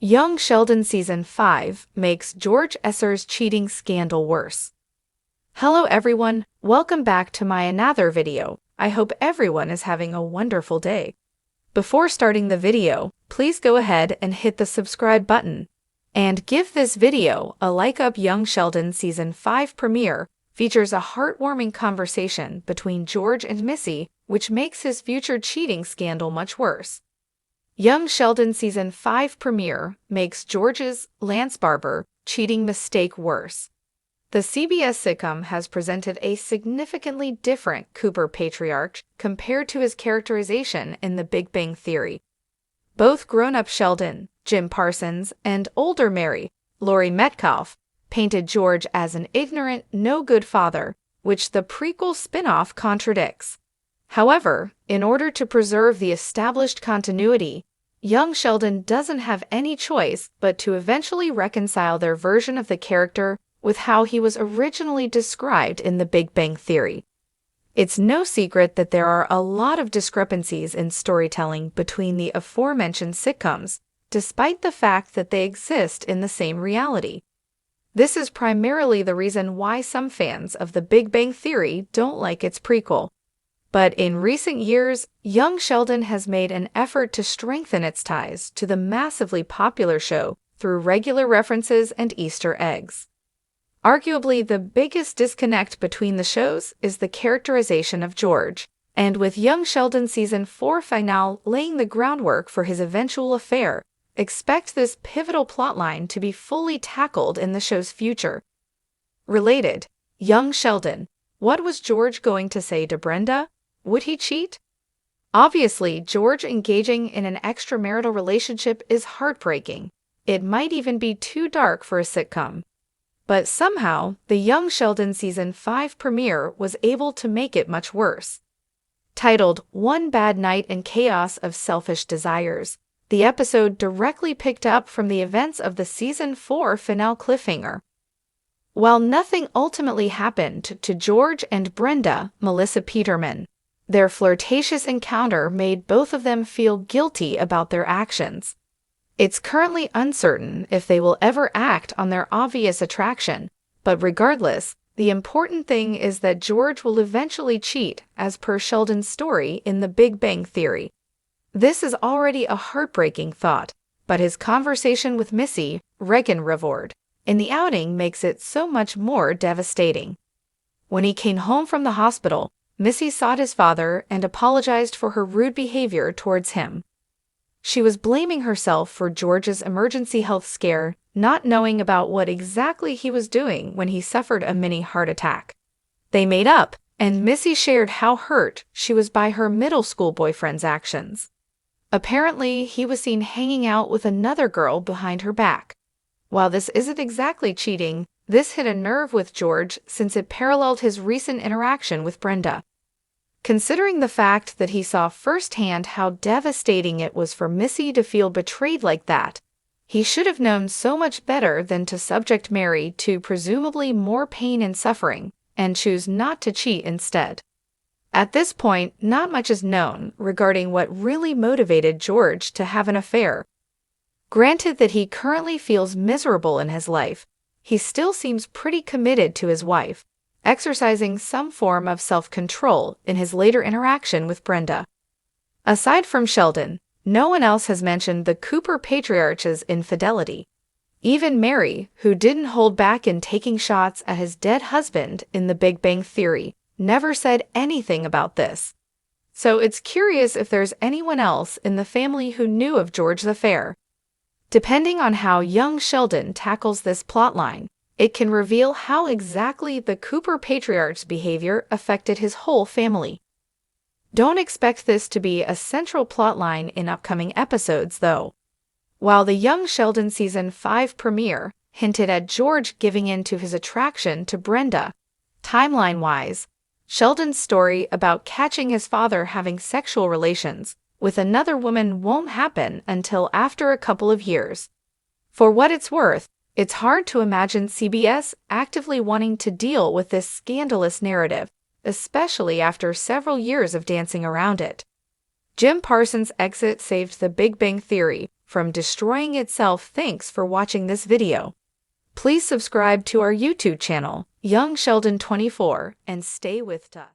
Young Sheldon Season 5 makes George Esser's cheating scandal worse. Hello everyone, welcome back to my another video. I hope everyone is having a wonderful day. Before starting the video, please go ahead and hit the subscribe button. And give this video a like up. Young Sheldon Season 5 premiere features a heartwarming conversation between George and Missy, which makes his future cheating scandal much worse. Young Sheldon Season 5 premiere makes George's Lance Barber cheating mistake worse. The CBS sitcom has presented a significantly different Cooper patriarch compared to his characterization in The Big Bang Theory. Both grown-up Sheldon, Jim Parsons, and older Mary, Laurie Metcalf, painted George as an ignorant, no-good father, which the prequel spin-off contradicts. However, in order to preserve the established continuity, young Sheldon doesn't have any choice but to eventually reconcile their version of the character with how he was originally described in The Big Bang Theory. It's no secret that there are a lot of discrepancies in storytelling between the aforementioned sitcoms, despite the fact that they exist in the same reality. This is primarily the reason why some fans of The Big Bang Theory don't like its prequel. But in recent years, young Sheldon has made an effort to strengthen its ties to the massively popular show through regular references and Easter eggs. Arguably, the biggest disconnect between the shows is the characterization of George, and with young Sheldon Season 4 finale laying the groundwork for his eventual affair, expect this pivotal plotline to be fully tackled in the show's future. Related, young Sheldon, what was George going to say to Brenda? Would he cheat? Obviously, George engaging in an extramarital relationship is heartbreaking. It might even be too dark for a sitcom. But somehow, the Young Sheldon Season 5 premiere was able to make it much worse. Titled One Bad Night and Chaos of Selfish Desires, the episode directly picked up from the events of the Season 4 finale cliffhanger. While nothing ultimately happened to George and Brenda, Melissa Peterman, their flirtatious encounter made both of them feel guilty about their actions. It's currently uncertain if they will ever act on their obvious attraction, but regardless, the important thing is that George will eventually cheat, as per Sheldon's story in The Big Bang Theory. This is already a heartbreaking thought, but his conversation with Missy, Regan Revord, in the outing makes it so much more devastating. When he came home from the hospital, Missy sought his father and apologized for her rude behavior towards him. She was blaming herself for George's emergency health scare, not knowing about what exactly he was doing when he suffered a mini heart attack. They made up, and Missy shared how hurt she was by her middle school boyfriend's actions. Apparently, he was seen hanging out with another girl behind her back. While this isn't exactly cheating, this hit a nerve with George since it paralleled his recent interaction with Brenda. Considering the fact that he saw firsthand how devastating it was for Missy to feel betrayed like that, he should have known so much better than to subject Mary to presumably more pain and suffering, and choose not to cheat instead. At this point, not much is known regarding what really motivated George to have an affair. Granted that he currently feels miserable in his life, he still seems pretty committed to his wife, exercising some form of self-control in his later interaction with Brenda. Aside from Sheldon, no one else has mentioned the Cooper patriarch's infidelity. Even Mary, who didn't hold back in taking shots at his dead husband in The Big Bang Theory, never said anything about this. So it's curious if there's anyone else in the family who knew of George's affair. Depending on how young Sheldon tackles this plotline, it can reveal how exactly the Cooper patriarch's behavior affected his whole family. Don't expect this to be a central plotline in upcoming episodes, though. While the Young Sheldon Season 5 premiere hinted at George giving in to his attraction to Brenda, timeline-wise, Sheldon's story about catching his father having sexual relations with another woman won't happen until after a couple of years. For what it's worth, it's hard to imagine CBS actively wanting to deal with this scandalous narrative, especially after several years of dancing around it. Jim Parsons' exit saved The Big Bang Theory from destroying itself. Thanks for watching this video. Please subscribe to our YouTube channel, Young Sheldon 24, and stay with us.